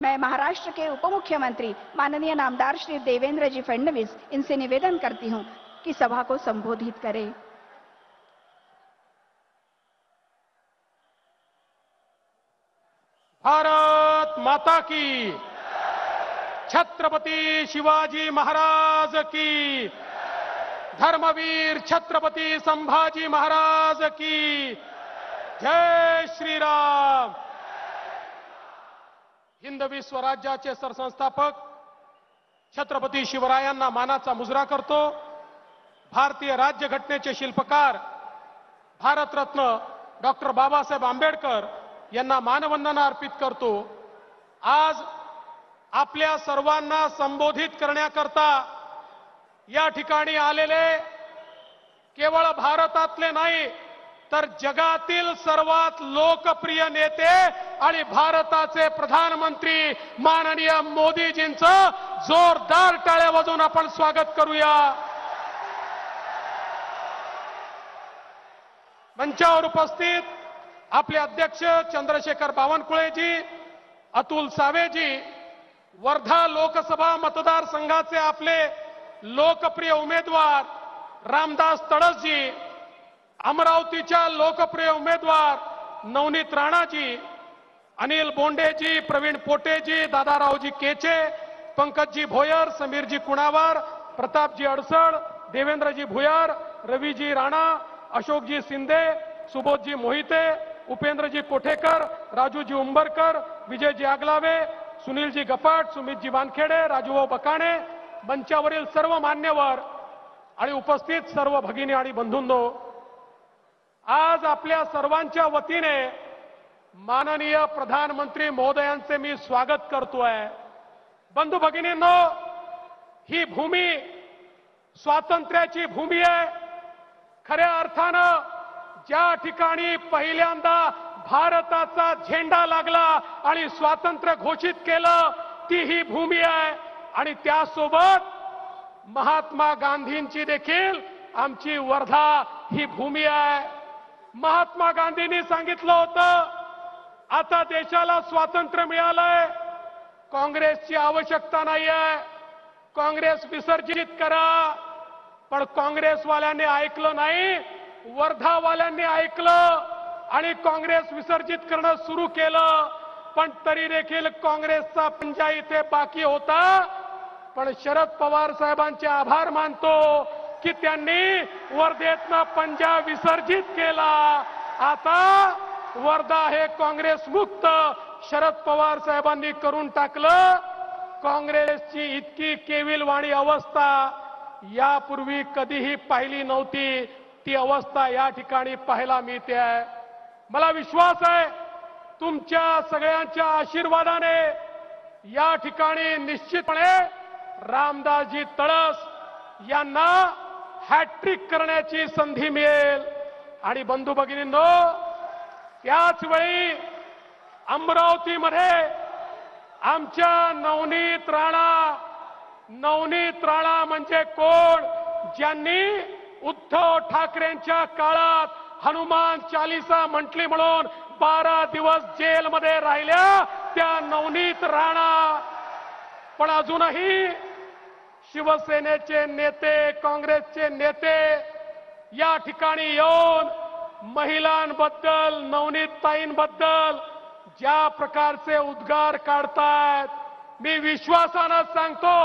मैं महाराष्ट्र के उप मुख्यमंत्री माननीय नामदार श्री देवेंद्र जी फडणवीस इनसे निवेदन करती हूं कि सभा को संबोधित करें। भारत माता की, छत्रपति शिवाजी महाराज की, धर्मवीर छत्रपति संभाजी महाराज की जय श्री राम। हिंदवी स्वराज्याचे सरसंस्थापक छत्रपती शिवरायांना मानाचा मुजरा करतो। भारतीय राज्यघटनेचे शिल्पकार भारतरत्न डॉक्टर बाबासाहेब आंबेडकर यांना मानवंदना अर्पित करतो। आज आपल्या सर्वांना संबोधित करण्याकरता या ठिकाणी आलेले केवळ भारतातले नाही तर जगातील सर्वात लोकप्रिय नेते आणि भारताचे प्रधानमंत्री माननीय मोदीजींचं जोरदार टाळ्या वाजवून आपण स्वागत करूया। मंचावर उपस्थित आपले अध्यक्ष चंद्रशेखर बावनकुळेजी, अतुल सावेजी, वर्धा लोकसभा मतदारसंघाचे आपले लोकप्रिय उमेदवार रामदास तडसजी, अमरावतीच्या लोकप्रिय उमेदवार नवनीत राणाजी, अनिल बोंडेजी, प्रवीण पोटेजी, दादारावजी केचे, पंकजजी भोयर, समीरजी कुणावार, प्रतापजी अडसळ, देवेंद्रजी भुयार, रवीजी राणा, अशोकजी शिंदे, सुबोधजी मोहिते, उपेंद्रजी कोठेकर, राजूजी उंबरकर, विजयजी आगलावे, सुनीलजी गपाट, सुमितजी वानखेडे, राजूभाऊ बकाणे, मंचावरील सर्व मान्यवर आणि उपस्थित सर्व भगिनी आणि बंधूंनो, आज आपल्या सर्वांच्या वतीने माननीय प्रधानमंत्री महोदयांचे मी स्वागत करतोय। बंधू भगिनींनो, ही भूमी स्वातंत्र्याची भूमी आहे। खऱ्या अर्थानं ज्या ठिकाणी पहिल्यांदा भारताचा झेंडा लागला आणि स्वातंत्र्य घोषित केलं ती ही भूमी आहे आणि त्यासोबत महात्मा गांधींची देखील आमची वर्धा ही भूमी आहे। महात्मा गांधींनी सांगितलं होतं, आता देशाला स्वातंत्र्य मिळालंय, काँग्रेसची आवश्यकता नाहीये, काँग्रेस विसर्जित करा। पण काँग्रेसवाल्यांनी ऐकलं नाही, वर्धावाल्यांनी ऐकलं आणि काँग्रेस विसर्जित करणं सुरू केलं। पण तरी देखील काँग्रेसचा पंजा इथे बाकी होता। पण शरद पवार साहेबांचे आभार मानतो की त्यांनी वर्धेतनं पंजा विसर्जित केला। आता वर्धा हे काँग्रेस मुक्त शरद पवार साहेबांनी करून टाकलं। काँग्रेसची इतकी केविलवाणी अवस्था यापूर्वी कधीही पाहिली नव्हती, ती अवस्था या ठिकाणी पाहायला मिळते आहे। मला विश्वास आहे तुमच्या सगळ्यांच्या आशीर्वादाने या ठिकाणी निश्चितपणे रामदासजी तडस यांना हॅट्रिक करण्याची संधी मिळेल। आणि बंधू भगिनींनो, त्याच वेळी अमरावतीमध्ये आमच्या नवनीत राणा म्हणजे कोण? ज्यांनी उद्धव ठाकरेंच्या काळात हनुमान चालीसा म्हटली म्हणून 12 दिवस जेलमध्ये राहिल्या त्या नवनीत राणा। पण अजूनही शिवसेनेचे नेते, काँग्रेसचे नेते या ठिकाणी येऊन महिलांबद्दल, नवनीतताईंबद्दल ज्या प्रकारचे उद्गार काढतायत, मी विश्वासानं सांगतो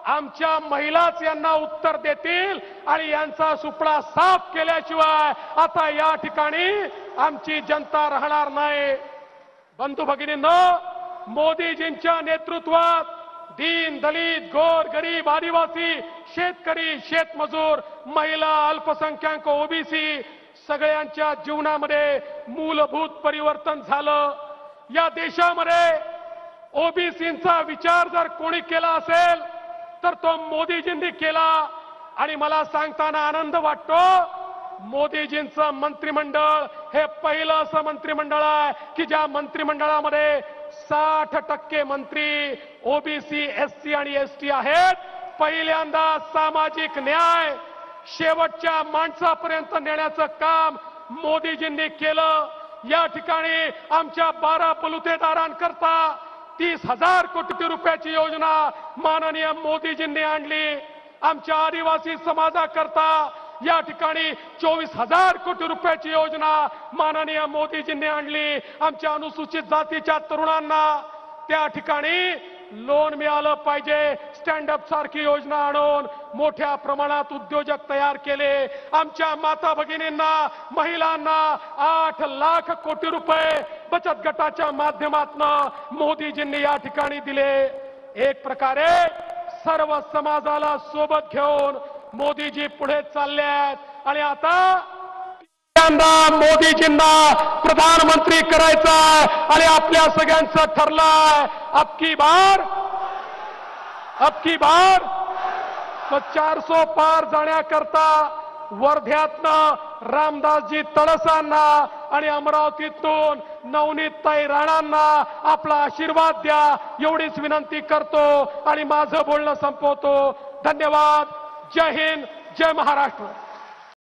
आमच्या महिलाच यांना उत्तर देतील आणि यांचा सुपडा साफ केल्याशिवाय आता या ठिकाणी आमची जनता राहणार नाही। बंधू भगिनींनो, मोदीजींच्या नेतृत्वात दीन, दलित, गोर, गरीब, आदिवासी, शेतकरी, शेतमजूर, महिला, अल्पसंख्याक, ओबीसी सगळ्यांच्या जीवनामध्ये मूलभूत परिवर्तन झालं। या देशामध्ये ओबीसींचा विचार जर कोणी केला असेल तर तो मोदीजींनी केला। आणि मला सांगताना आनंद वाटतो, मोदीजींचं मंत्रिमंडळ हे पहिलं असं मंत्रिमंडळ आहे की ज्या मंत्रिमंडळामध्ये 60% मंत्री ओबीसी, एससी आणि एसटी आहेत। पहिल्यांदा सामाजिक न्याय शेवटच्या माणसापर्यंत नेण्याचं काम मोदीजींनी केलं। या ठिकाणी आमच्या 12 बलुतेदारांकरता 30,000 कोटी रुपयाची योजना माननीय मोदीजींनी आणली. आमच्या आदिवासी समाजाकरता या ठिकाणी 24,000 कोटी रुपयाची योजना माननीय मोदीजींनी आणली. आमच्या अनुसूचित जातीच्या तरुणांना त्या ठिकाणी लोन मिळालं पाहिजे, स्टँडअप सारखी योजना आणून मोठ्या प्रमाणात उद्योजक तयार केले. आमच्या माता भगिनींना, महिलांना 8 लाख कोटी रुपये बचत गटाच्या माध्यमातून मोदीजींनी या ठिकाणी दिले. एक प्रकारे सर्व समाजाला सोबत घेऊन मोदीजी पुढे चालले आहेत आणि आता मोदीजींना प्रधानमंत्री करायचा आणि आपल्या सगळ्यांचं ठरलंय अबकी बार 400 पार जाण्याकरता वर्ध्यातनं रामदासजी तळसांना आणि अमरावतीतून नवनीतताई राणांना आपला आशीर्वाद द्या एवढीच विनंती करतो आणि माझं बोलणं संपवतो. धन्यवाद. जय हिंद, जय महाराष्ट्र.